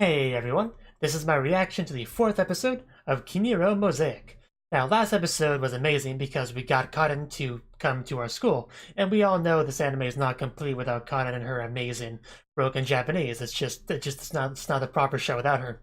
Hey everyone, this is my reaction to the fourth episode of Kiniro Mosaic. Now, last episode was amazing because we got Cotton to come to our school, and we all know this anime is not complete without Cotton and her amazing broken Japanese. It's not a proper show without her.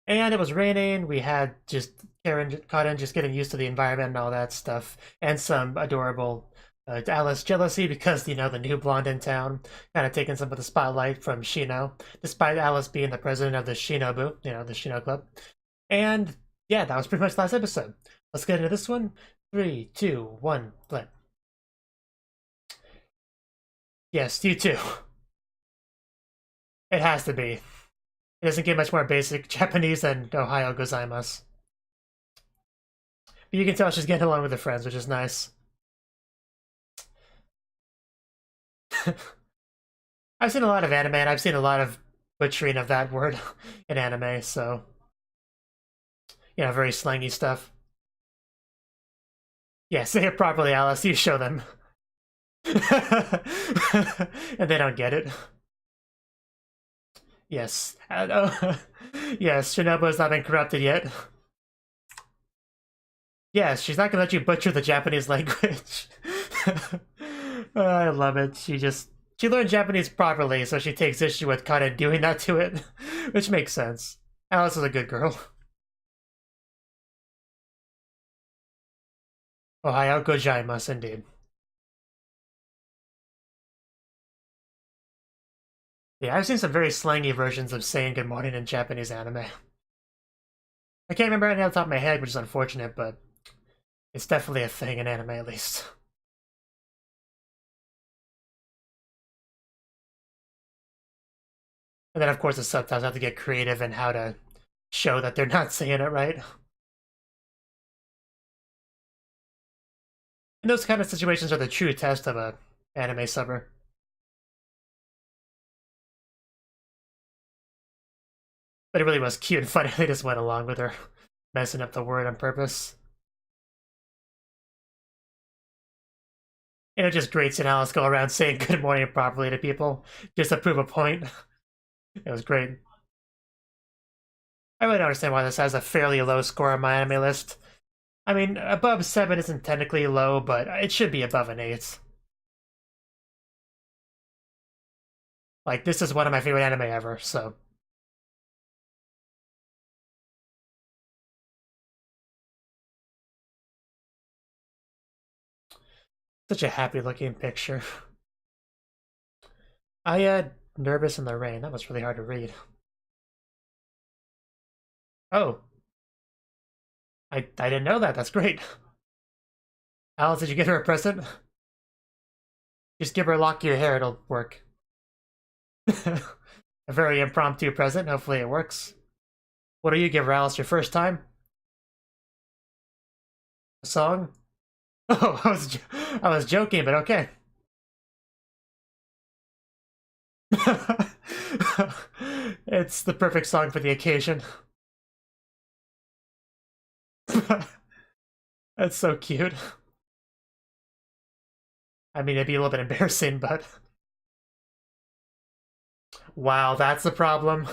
And it was raining. We had just Cotton just getting used to the environment and all that stuff, and some adorable Alice jealousy because the new blonde in town kind of taking some of the spotlight from Shino, despite Alice being the president of the Shinobu, the Shino Club. And yeah, that was pretty much the last episode. Let's get into this one. 3, 2, 1, play. Yes, you too. It has to be. It doesn't get much more basic Japanese than Ohio gozaimasu. But you can tell she's getting along with her friends, which is nice. I've seen a lot of anime, and I've seen a lot of butchering of that word in anime, so very slangy stuff. Yeah, say it properly, Alice. You show them. And they don't get it. Yes. Yes, Shinobu has not been corrupted yet. Yes, she's not gonna let you butcher the Japanese language. I love it. She learned Japanese properly, so she takes issue with kind of doing that to it, which makes sense. Alice is a good girl. Ohio gozaimasu, indeed. Yeah, I've seen some very slangy versions of saying good morning in Japanese anime. I can't remember any off the top of my head, which is unfortunate, but it's definitely a thing in anime, at least. And then, of course, the subtitles have to get creative in how to show that they're not saying it right. And those kind of situations are the true test of a anime subber. But it really was cute and funny. They just went along with her messing up the word on purpose. And it just great seeing Alice go around saying good morning properly to people just to prove a point. It was great. I really don't understand why this has a fairly low score on MyAnimeLIst. I mean, above 7 isn't technically low, but it should be above an 8. Like, this is one of my favorite anime ever, so. Such a happy looking picture. Nervous in the rain. That was really hard to read. Oh. I didn't know that. That's great. Alice, did you get her a present? Just give her a lock of your hair, it'll work. A very impromptu present. Hopefully it works. What do you give her, Alice? Your first time? A song? Oh, I was joking, but okay. It's the perfect song for the occasion. That's so cute. I mean, it'd be a little bit embarrassing, but... Wow, that's the problem?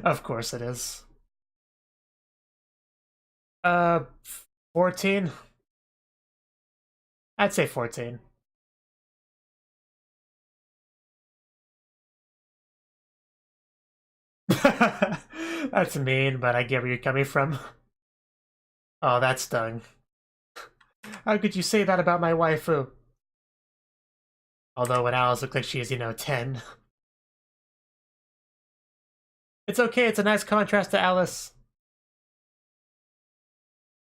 Of course it is. 14? I'd say 14. That's mean, but I get where you're coming from. Oh, that stung. How could you say that about my waifu? Although when Alice looks like she's, 10. It's okay, it's a nice contrast to Alice.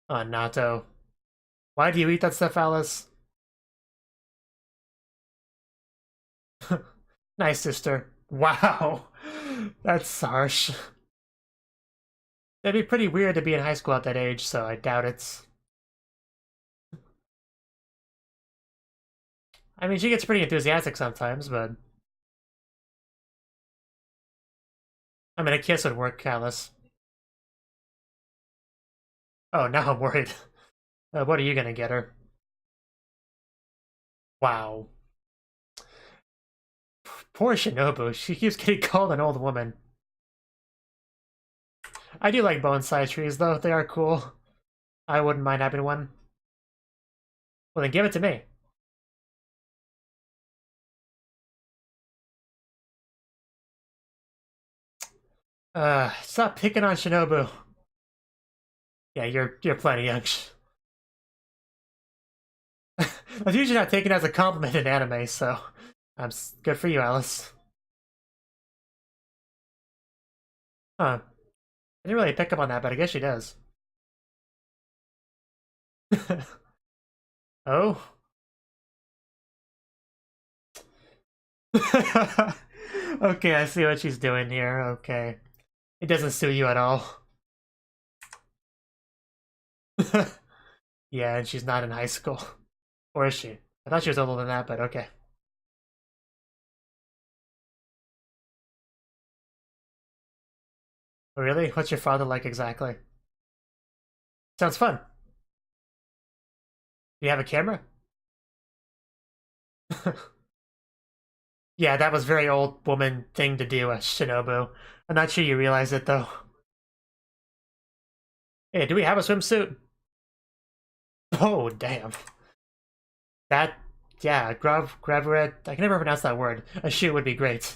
Oh, Nato. Why do you eat that stuff, Alice? Nice, sister. Wow. That's harsh. It'd be pretty weird to be in high school at that age, so I doubt it's... I mean, she gets pretty enthusiastic sometimes, but... I mean, a kiss would work, Alice. Oh, now I'm worried. What are you gonna get her? Wow. Poor Shinobu, she keeps getting called an old woman. I do like bonsai trees, though. They are cool. I wouldn't mind having one. Well, then give it to me. Stop picking on Shinobu. Yeah, you're plenty young. That's usually not taken as a compliment in anime, so good for you, Alice. Huh. I didn't really pick up on that, but I guess she does. Oh? Okay, I see what she's doing here. Okay. It doesn't suit you at all. Yeah, and she's not in high school. Or is she? I thought she was older than that, but okay. Oh, really? What's your father like exactly? Sounds fun. Do you have a camera? Yeah, that was very old woman thing to do, Shinobu. I'm not sure you realize it, though. Hey, do we have a swimsuit? Oh, damn. That, yeah, graveret, I can never pronounce that word. A shoe would be great.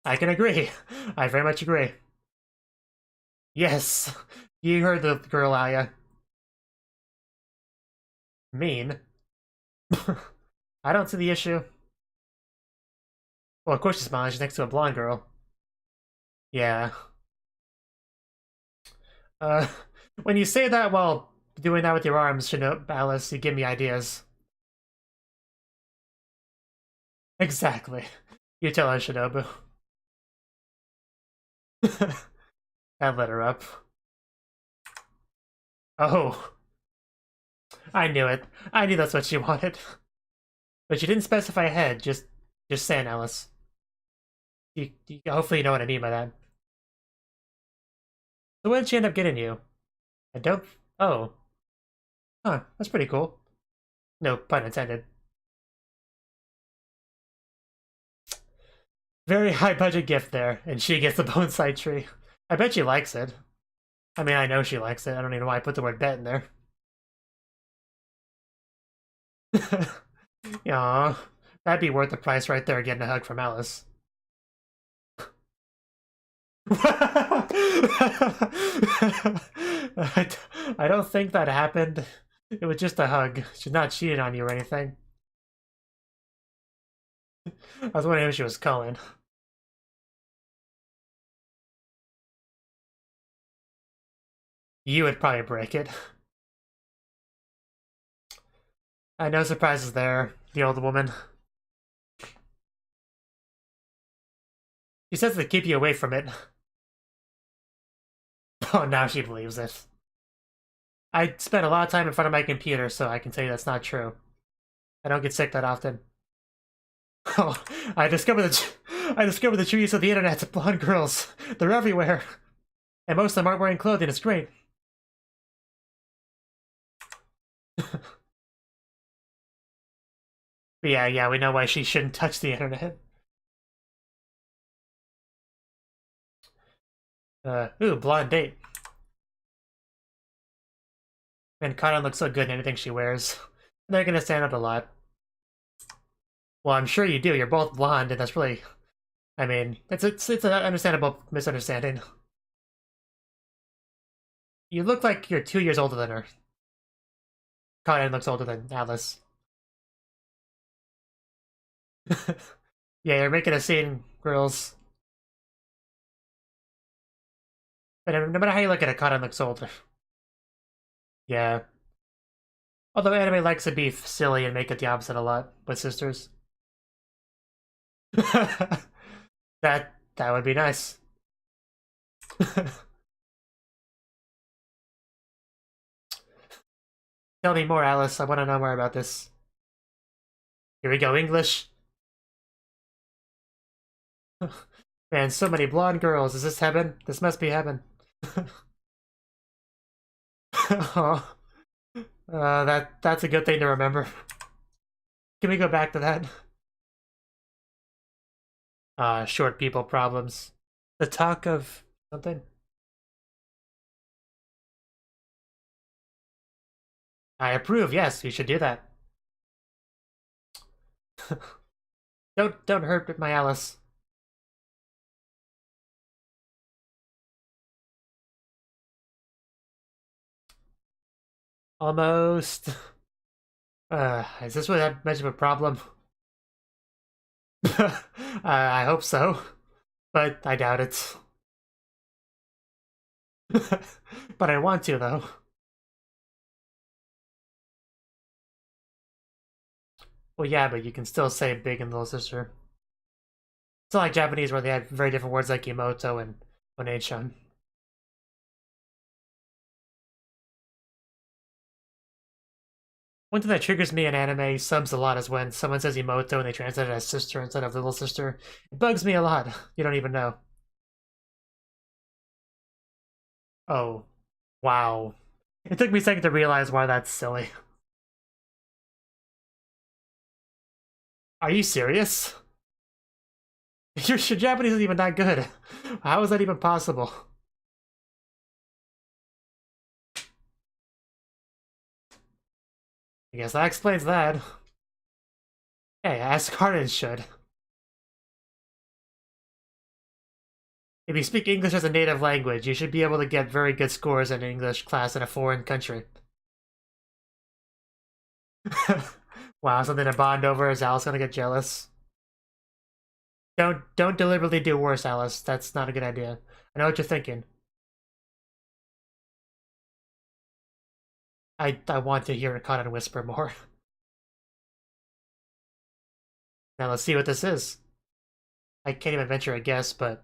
I can agree. I very much agree. Yes, you heard the girl, Aya. Mean. I don't see the issue. Well, of course she's smiling. She's next to a blonde girl. Yeah. Uh, when you say that while doing that with your arms, Alice, you give me ideas. Exactly. You tell her, Shinobu. That lit her up. Oh. I knew it. I knew that's what she wanted. But you didn't specify a head, just saying, Alice. Hopefully you know what I mean by that. So what did she end up getting you? A dope? Oh. Huh, that's pretty cool. No pun intended. Very high budget gift there, and she gets the bonsai tree. I bet she likes it. I mean, I know she likes it. I don't even know why I put the word bet in there. Aww. That'd be worth the price right there, getting a hug from Alice. I don't think that happened. It was just a hug. She's not cheating on you or anything. I was wondering if she was calling. You would probably break it. No surprises there, the old woman. She says to keep you away from it. Oh, now she believes it. I spend a lot of time in front of my computer, so I can tell you that's not true. I don't get sick that often. Oh, I discovered the trees of the internet. Blonde girls. They're everywhere. And most of them aren't wearing clothing. It's great. But yeah, we know why she shouldn't touch the internet. Ooh, blonde date. And Karan looks so good in anything she wears. They're gonna stand out a lot. Well, I'm sure you do. You're both blonde, and that's really... I mean, it's an understandable misunderstanding. You look like you're 2 years older than her. Karan looks older than Alice. Yeah, you're making a scene, girls. But no matter how you look at it, Karan looks older. Yeah. Although anime likes to be silly and make it the opposite a lot with sisters. That would be nice. Tell me more, Alice. I want to know more about this. Here we go, English. Man, so many blonde girls. Is this heaven? This must be heaven. Oh, that's a good thing to remember. Can we go back to that? Short people problems. The talk of something? I approve, yes, you should do that. Don't hurt my Alice. Almost. Is this really that much of a problem? I hope so, but I doubt it. But I want to, though. Well, yeah, but you can still say big and little sister. It's not like Japanese where they have very different words like Imoto and Onechan. One thing that triggers me in anime subs a lot is when someone says Imoto and they translate it as sister instead of little sister. It bugs me a lot. You don't even know. Oh, wow. It took me a second to realize why that's silly. Are you serious? Your Japanese isn't even that good. How is that even possible? I guess that explains that. Hey, ask Harden should. If you speak English as a native language, you should be able to get very good scores in an English class in a foreign country. Wow, something to bond over. Is Alice gonna get jealous? Don't deliberately do worse, Alice. That's not a good idea. I know what you're thinking. I want to hear Conan whisper more. Now let's see what this is. I can't even venture a guess, but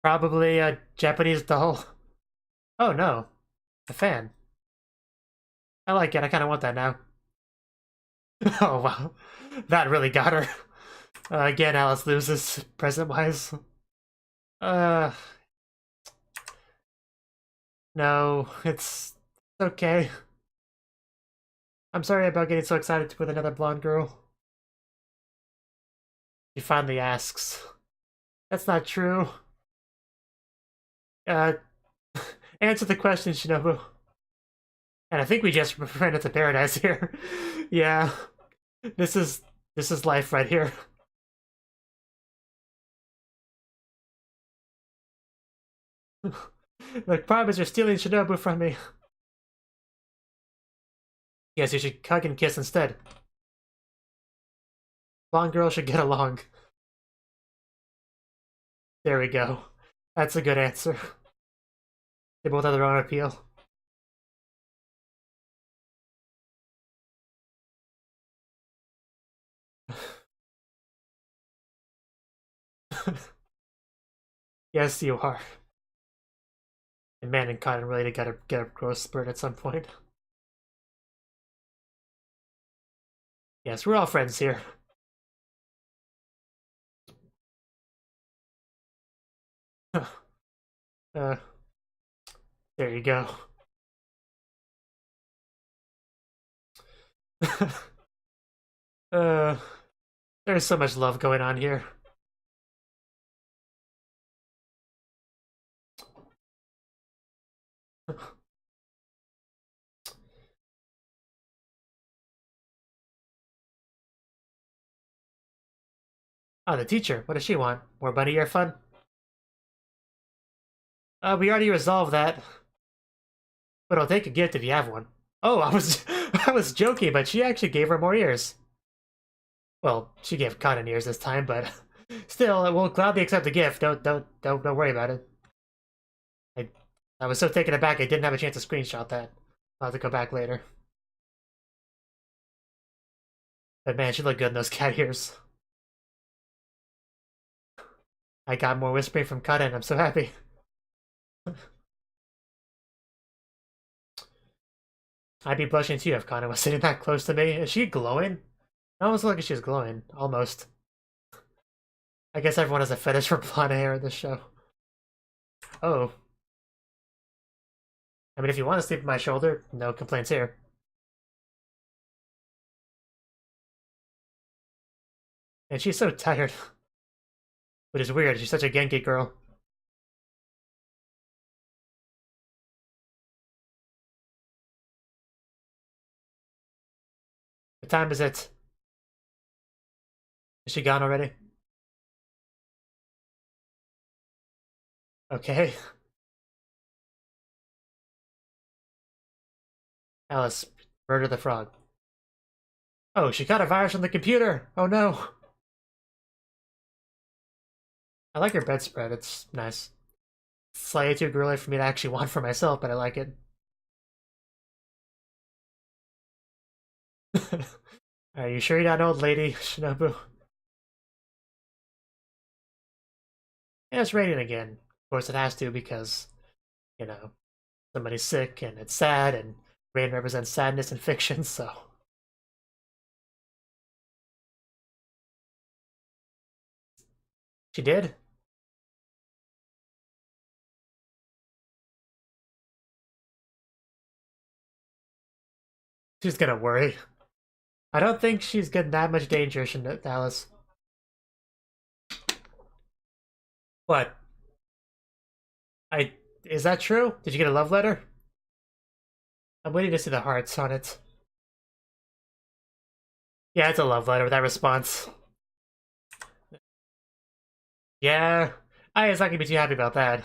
probably a Japanese doll. Oh no, a fan. I like it. I kind of want that now. Oh wow, that really got her. Again, Alice loses present-wise. Uh, no, it's okay. I'm sorry about getting so excited with another blonde girl. She finally asks. That's not true. Uh, answer the question, Shinobu. And I think we just ran into paradise here. Yeah, this is life right here. The problem is you're stealing Shinobu from me. Yes, you should hug and kiss instead. Blonde girls should get along. There we go. That's a good answer. They both have their own appeal. Yes, you are. And man and Cotton really gotta get a growth spurt at some point. Yes, we're all friends here. uh, there you go. uh, there's so much love going on here. Oh, the teacher. What does she want? More bunny ear fun? We already resolved that. But I'll take a gift if you have one. Oh, I was I was joking, but she actually gave her more ears. Well, she gave Cotton ears this time, but still, we'll gladly accept the gift. Don't worry about it. I was so taken aback I didn't have a chance to screenshot that. I'll have to go back later. But man, she looked good in those cat ears. I got more whispering from Cotton. I'm so happy. I'd be blushing too if Cotton was sitting that close to me. Is she glowing? I almost look like she's glowing. Almost. I guess everyone has a fetish for blonde hair in this show. Oh. I mean, if you want to sleep on my shoulder, no complaints here. And she's so tired. Which is weird, she's such a Genki girl. What time is it? Is she gone already? Okay. Alice, murder the frog. Oh, she got a virus on the computer! Oh no! I like her bedspread, it's nice. It's slightly too girly for me to actually want for myself, but I like it. Are you sure you're not an old lady, Shinobu? Yeah, it's raining again. Of course it has to because, you know, somebody's sick and it's sad and rain represents sadness in fiction, so. She did? She's gonna worry. I don't think she's in that much danger, Alice. What? Is that true? Did you get a love letter? I'm waiting to see the hearts on it. Yeah, it's a love letter with that response. Yeah, I was not gonna be too happy about that.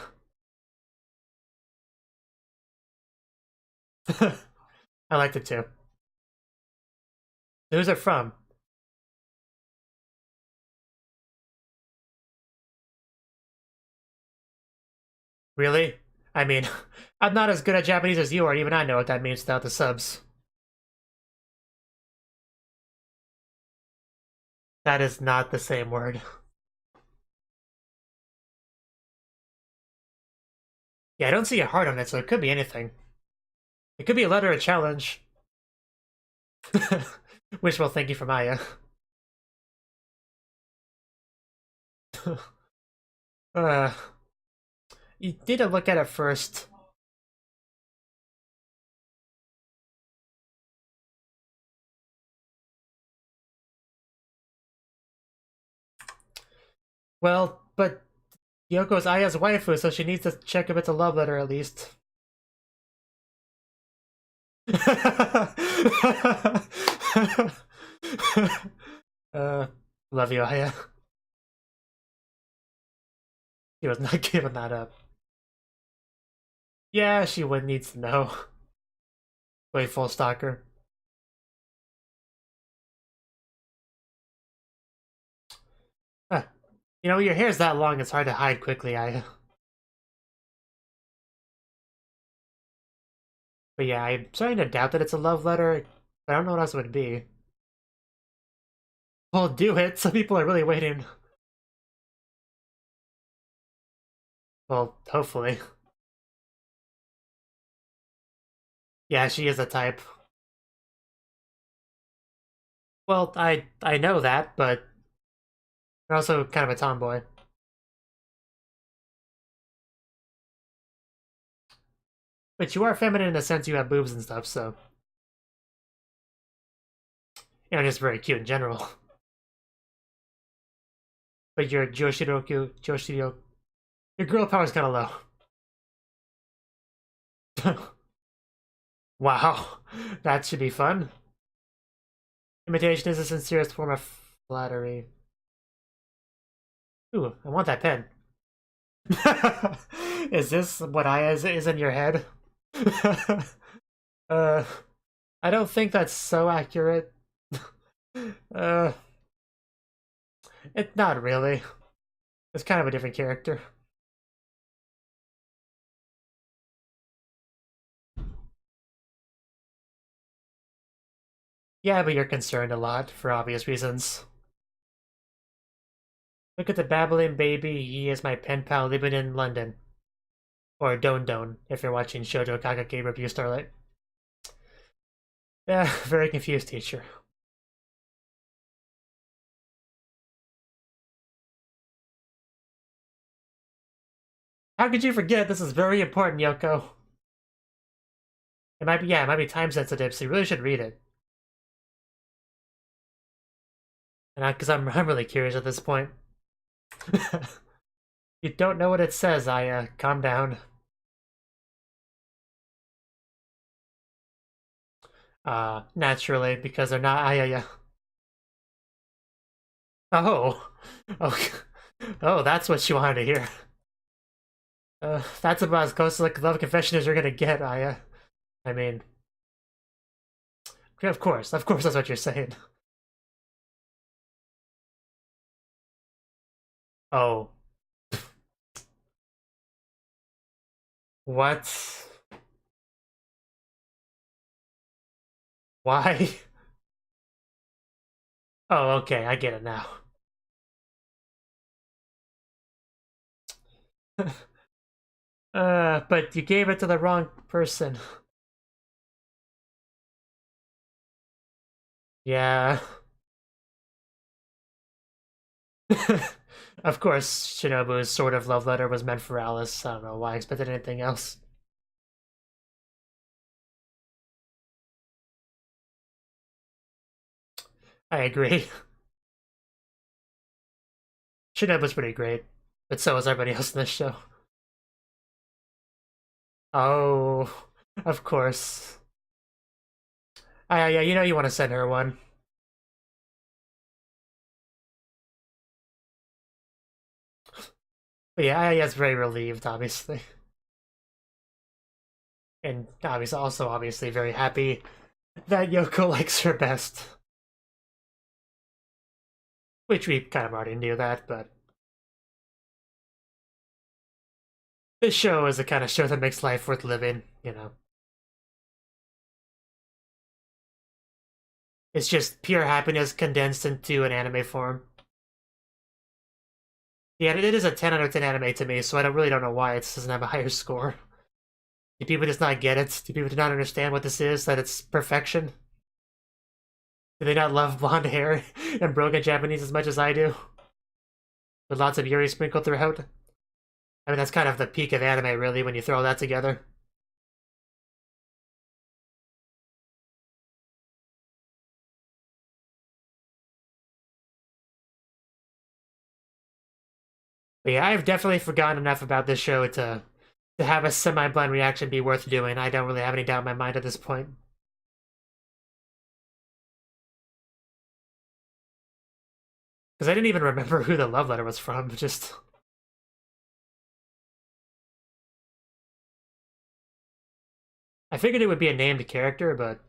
I liked it too. Who's it from? Really? I mean, I'm not as good at Japanese as you are, even I know what that means without the subs. That is not the same word. Yeah, I don't see a heart on it, so it could be anything. It could be a letter of challenge. Wishful thinking from Aya. uh, you need to look at it first. Well, but Yoko's Aya's waifu, so she needs to check if it's a love letter at least. Love you, Aya. He was not giving that up. Yeah, she would need to know. Wait, full stalker. You know, your hair's that long, it's hard to hide quickly, Aya. But yeah, I'm starting to doubt that it's a love letter. But I don't know what else it would be. Well, do it. Some people are really waiting. Well, hopefully. Yeah, she is a type. Well, I know that, but you're also kind of a tomboy. But you are feminine in the sense you have boobs and stuff, so. You're just very cute in general. But your Joshiro, your girl power's kind of low. Wow, that should be fun. Imitation is the sincerest form of flattery. Ooh, I want that pen. Is this what is in your head? uh, I don't think that's so accurate. uh, it's not really. It's kind of a different character. Yeah, but you're concerned a lot for obvious reasons. Look at the babbling baby. He is my pen pal living in London. Or Don Don, if you're watching Shoujo Kagake Review Starlight. Yeah, very confused, teacher. How could you forget? This is very important, Yoko. It might be, yeah, it might be time sensitive, so you really should read it. And because I'm really curious at this point. You don't know what it says, Aya. Calm down. naturally, because they're not. Yeah. Oh, oh, oh, that's what she wanted to hear. That's about as close to like love confession as you're gonna get, Aya. I mean, of course, that's what you're saying. Oh, what? Why? Oh, okay, I get it now. But you gave it to the wrong person. Yeah. Of course, Shinobu's sort of love letter was meant for Alice. I don't know why I expected anything else. I agree. Shinobu's pretty great, but so is everybody else in this show. Oh, of course. Yeah, you know you want to send her one. But yeah, Aya's very relieved, obviously. And obviously very happy that Yoko likes her best. Which we kind of already knew that, but this show is the kind of show that makes life worth living, you know. It's just pure happiness condensed into an anime form. Yeah, it is a 10 out of 10 anime to me, so I really don't know why it doesn't have a higher score. Do people just not get it? Do people not understand what this is, that it's perfection? Do they not love blonde hair and broken Japanese as much as I do? With lots of Yuri sprinkled throughout? I mean, that's kind of the peak of anime, really, when you throw that together. But yeah, I've definitely forgotten enough about this show to have a semi-blind reaction be worth doing. I don't really have any doubt in my mind at this point. Because I didn't even remember who the love letter was from, just... I figured it would be a named character, but...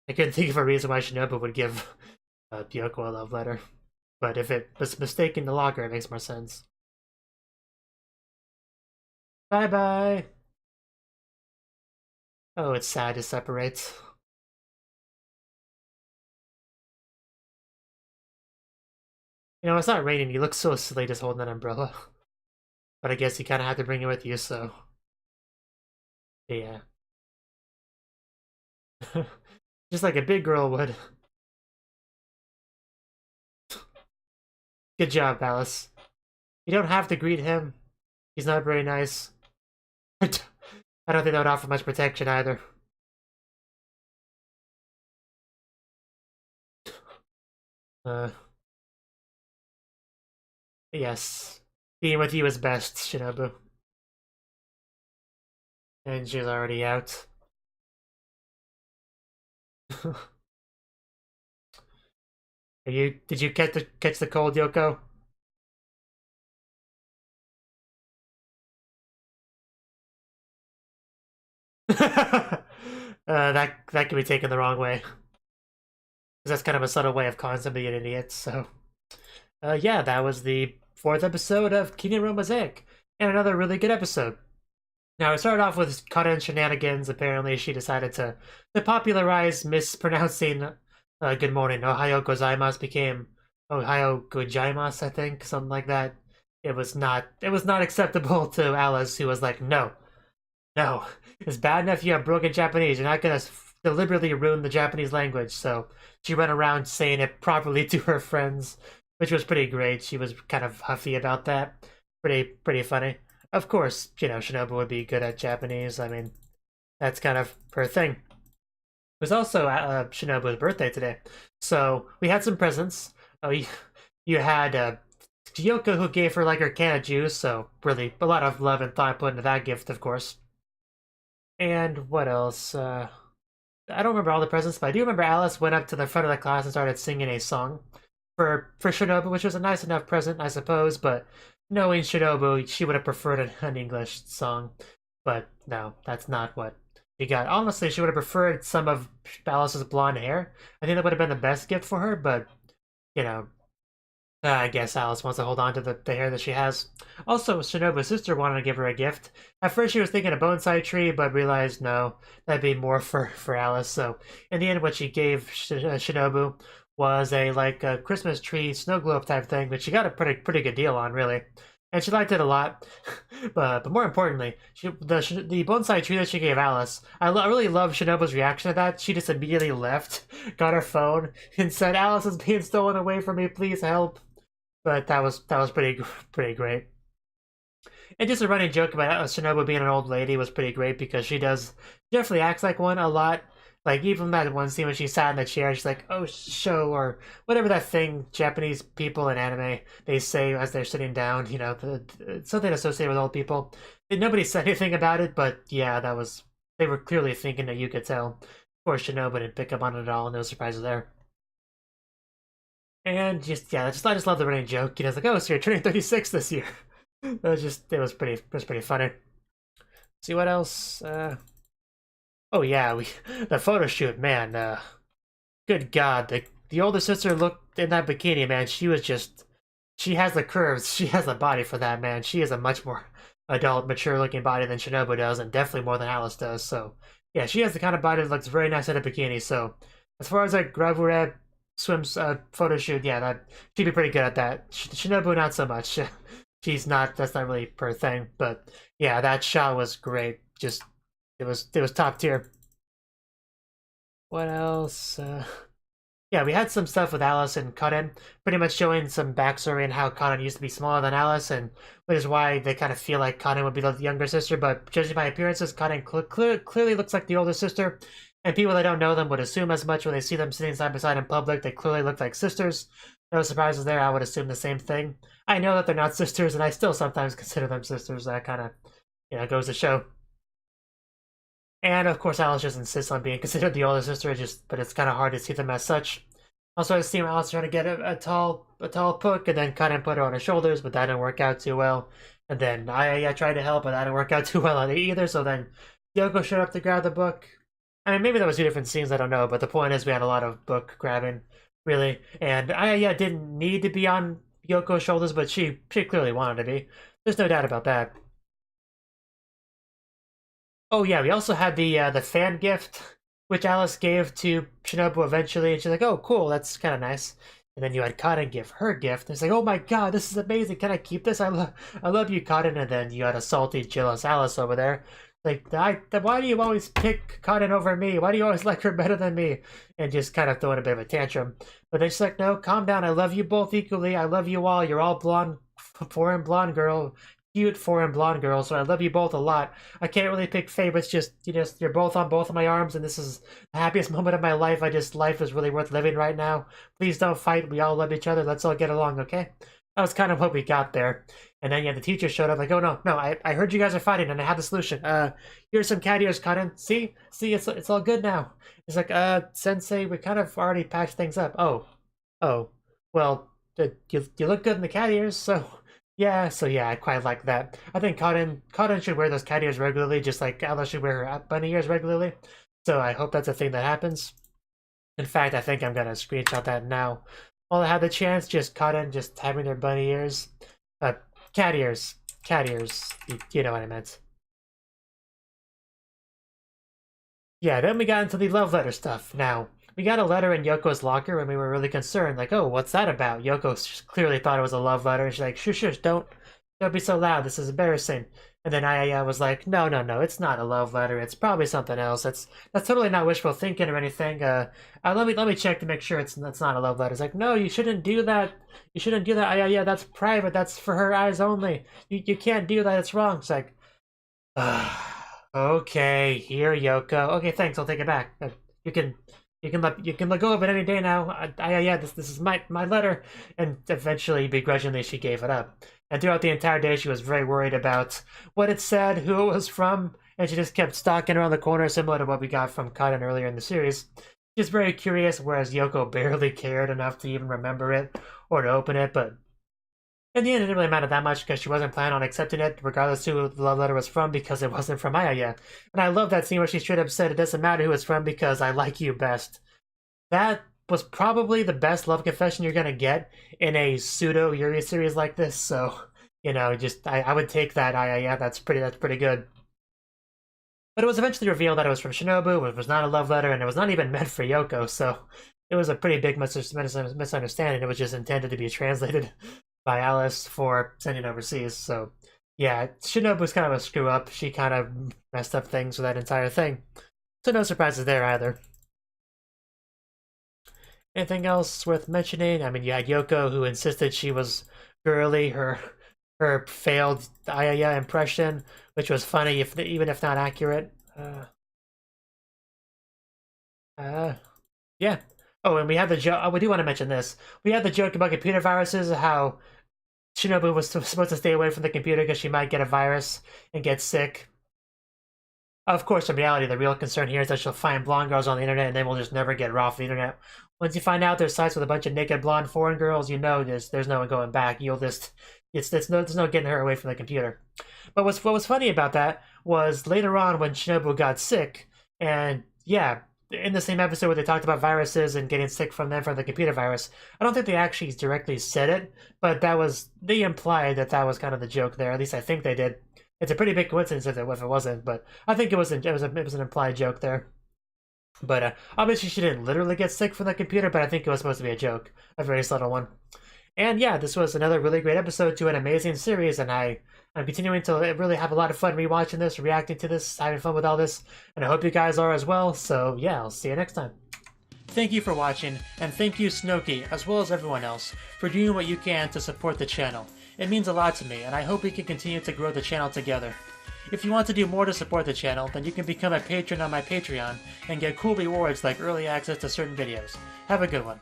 I couldn't think of a reason why Shinobu would give Byoko a love letter. But if it was mistaken to locker, it makes more sense. Bye-bye! Oh, it's sad to separate. You know, it's not raining. You look so silly just holding that umbrella. But I guess you kind of have to bring it with you, so... Yeah. Just like a big girl would. Good job, Alice. You don't have to greet him. He's not very nice. I don't think that would offer much protection either. Uh, yes. Being with you is best, Shinobu. And she's already out. Did you catch the cold, Yoko? That can be taken the wrong way. That's kind of a subtle way of calling somebody an idiot, so... yeah, that was the 4th episode of Kiniro Mosaic. And another really good episode. Now, it started off with Karen shenanigans. Apparently, she decided to popularize mispronouncing good morning. Ohayo gozaimasu became Ohayo gozaimasu, I think, something like that. It was not acceptable to Alice, who was like, no, no, it's bad enough you have broken Japanese. You're not gonna deliberately ruin the Japanese language. So she went around saying it properly to her friends, which was pretty great. She was kind of huffy about that. Pretty funny. Of course, you know, Shinobu would be good at Japanese. I mean, that's kind of her thing. It was also Shinobu's birthday today. So we had some presents. You had Yoko, who gave her like her can of juice, so really a lot of love and thought put into that gift, of course. And what else? I don't remember all the presents, but I do remember Alice went up to the front of the class and started singing a song for Shinobu, which was a nice enough present, I suppose. But knowing Shinobu, she would have preferred an English song. But no, that's not what she got. Honestly, she would have preferred some of Alice's blonde hair. I think that would have been the best gift for her. But you know, I guess Alice wants to hold on to the hair that she has. Also, Shinobu's sister wanted to give her a gift. At first, she was thinking a bonsai tree, but realized no, that'd be more for Alice. So, in the end, what she gave Shinobu was a Christmas tree snow globe type thing, which she got a pretty good deal on, really. And she liked it a lot. but more importantly, the bonsai tree that she gave Alice, I really love Shinobu's reaction to that. She just immediately left, got her phone, and said, "Alice is being stolen away from me. Please help." But that was pretty great. And just a running joke about Shinobu being an old lady was pretty great because she definitely acts like one a lot. Like even that one scene when she sat in the chair, she's like, "Oh, show," or whatever that thing Japanese people in anime they say as they're sitting down. You know, something associated with old people. And nobody said anything about it, but yeah, they were clearly thinking that you could tell. Of course, Shinobu didn't pick up on it at all. No surprises there. And just yeah, I just love the running joke. You know, it's like, "Oh, so you're turning 36 this year." It was pretty funny. See what else? Oh yeah, the photo shoot, man. Good God, the older sister looked in that bikini, man. She has the curves, she has the body for that, man. She has a much more adult, mature looking body than Shinobu does, and definitely more than Alice does. So yeah, she has the kind of body that looks very nice in a bikini. So as far as like Gravure swims photo shoot, yeah, that she'd be pretty good at that. Shinobu not so much. She's not. That's not really her thing. But yeah, that shot was great. Just it was top tier. What else? Yeah, we had some stuff with Alice and Cotton, pretty much showing some backstory and how Cotton used to be smaller than Alice, and which is why they kind of feel like Cotton would be the younger sister. But judging by appearances, Cotton clearly looks like the older sister. And people that don't know them would assume as much when they see them sitting side by side in public. They clearly look like sisters. No surprises there. I would assume the same thing. I know that they're not sisters, and I still sometimes consider them sisters. That kind of, goes to show. And of course, Alice just insists on being considered the older sister. But it's kind of hard to see them as such. Also, I see Alice trying to get a tall Puck, and then kind of put her on her shoulders, but that didn't work out too well. And then I tried to help, but that didn't work out too well either. So then Yoko showed up to grab the book. I mean, maybe that was two different scenes, I don't know, but the point is we had a lot of book grabbing, really. And I didn't need to be on Yoko's shoulders, but she clearly wanted to be. There's no doubt about that. Oh yeah, we also had the fan gift, which Alice gave to Shinobu eventually, and she's like, "Oh, cool, that's kind of nice." And then you had Cotton give her gift, and it's like, "Oh my God, this is amazing! Can I keep this? I love you, Cotton." And then you had a salty, jealous Alice over there, like, why do you always pick Cotton over me? Why do you always like her better than me? And just kind of throwing a bit of a tantrum. But then she's like, "No, calm down. I love you both equally. I love you all. You're all blonde, foreign blonde girl, cute foreign blonde girl. So I love you both a lot. I can't really pick favorites. You're both on both of my arms, and this is the happiest moment of my life. Life is really worth living right now. Please don't fight. We all love each other. Let's all get along, okay?" That was kind of what we got there. And then yeah, the teacher showed up like, "Oh no, I heard you guys are fighting and I have the solution. Here's some cat ears, Cotton. See, it's all good now." It's like, Sensei, we kind of already patched things up. Oh, well, you look good in the cat ears, so yeah, I quite like that. I think Cotton should wear those cat ears regularly, just like Alice should wear her bunny ears regularly. So I hope that's a thing that happens. In fact, I think I'm gonna screenshot that now. While I have the chance, just Cotton just having their bunny ears. Cat ears. Cat ears. You know what I meant. Yeah, then we got into the love letter stuff. Now, we got a letter in Yoko's locker and we were really concerned. Like, "Oh, what's that about?" Yoko clearly thought it was a love letter. And she's like, "Shush, don't be so loud. This is embarrassing." And then I was like, no, it's not a love letter. It's probably something else. That's totally not wishful thinking or anything. Let me check to make sure that's not a love letter. It's like, "No, you shouldn't do that. You shouldn't do that. Yeah, that's private. That's for her eyes only. You can't do that. It's wrong." It's like, okay, here, Yoko. Okay, thanks. I'll take it back. You can You can let go of it any day now. Yeah, this is my letter." And eventually, begrudgingly, she gave it up. And throughout the entire day, she was very worried about what it said, who it was from, and she just kept stalking around the corner, similar to what we got from Cotton earlier in the series. Just very curious, whereas Yoko barely cared enough to even remember it or to open it, but in the end, it didn't really matter that much because she wasn't planning on accepting it, regardless who the love letter was from, because it wasn't from Aya. And I love that scene where she straight up said, "It doesn't matter who it's from because I like you best." That was probably the best love confession you're gonna get in a pseudo Yuri series like this. So, just I would take that. Yeah, that's pretty good. But it was eventually revealed that it was from Shinobu. It was not a love letter, and it was not even meant for Yoko. So it was a pretty big misunderstanding. It was just intended to be translated by Alice for sending overseas. So yeah, Shinobu's kind of a screw up. She kind of messed up things with that entire thing. So no surprises there either. Anything else worth mentioning? I mean, you had Yoko, who insisted she was girly. Her failed Ayaya impression, which was funny, even if not accurate. Yeah. Oh, and we had the joke. Oh, we do want to mention this. We had the joke about computer viruses, how Shinobu was supposed to stay away from the computer because she might get a virus and get sick. Of course, in reality, the real concern here is that she'll find blonde girls on the internet and then we'll just never get her off the internet. Once you find out there's sites with a bunch of naked blonde foreign girls, there's no one going back. There's no getting her away from the computer. But what was funny about that was later on when Shinobu got sick, and yeah, in the same episode where they talked about viruses and getting sick from the computer virus, I don't think they actually directly said it, but they implied that was kind of the joke there. At least I think they did. It's a pretty big coincidence if it wasn't, but I think it was an implied joke there. But obviously she didn't literally get sick from the computer, but I think it was supposed to be a joke, a very subtle one. And yeah, this was another really great episode to an amazing series, and I'm continuing to really have a lot of fun rewatching this, reacting to this, having fun with all this, and I hope you guys are as well. So yeah, I'll see you next time. Thank you for watching, and thank you Cnouki, as well as everyone else, for doing what you can to support the channel. It means a lot to me, and I hope we can continue to grow the channel together. If you want to do more to support the channel, then you can become a patron on my Patreon and get cool rewards like early access to certain videos. Have a good one.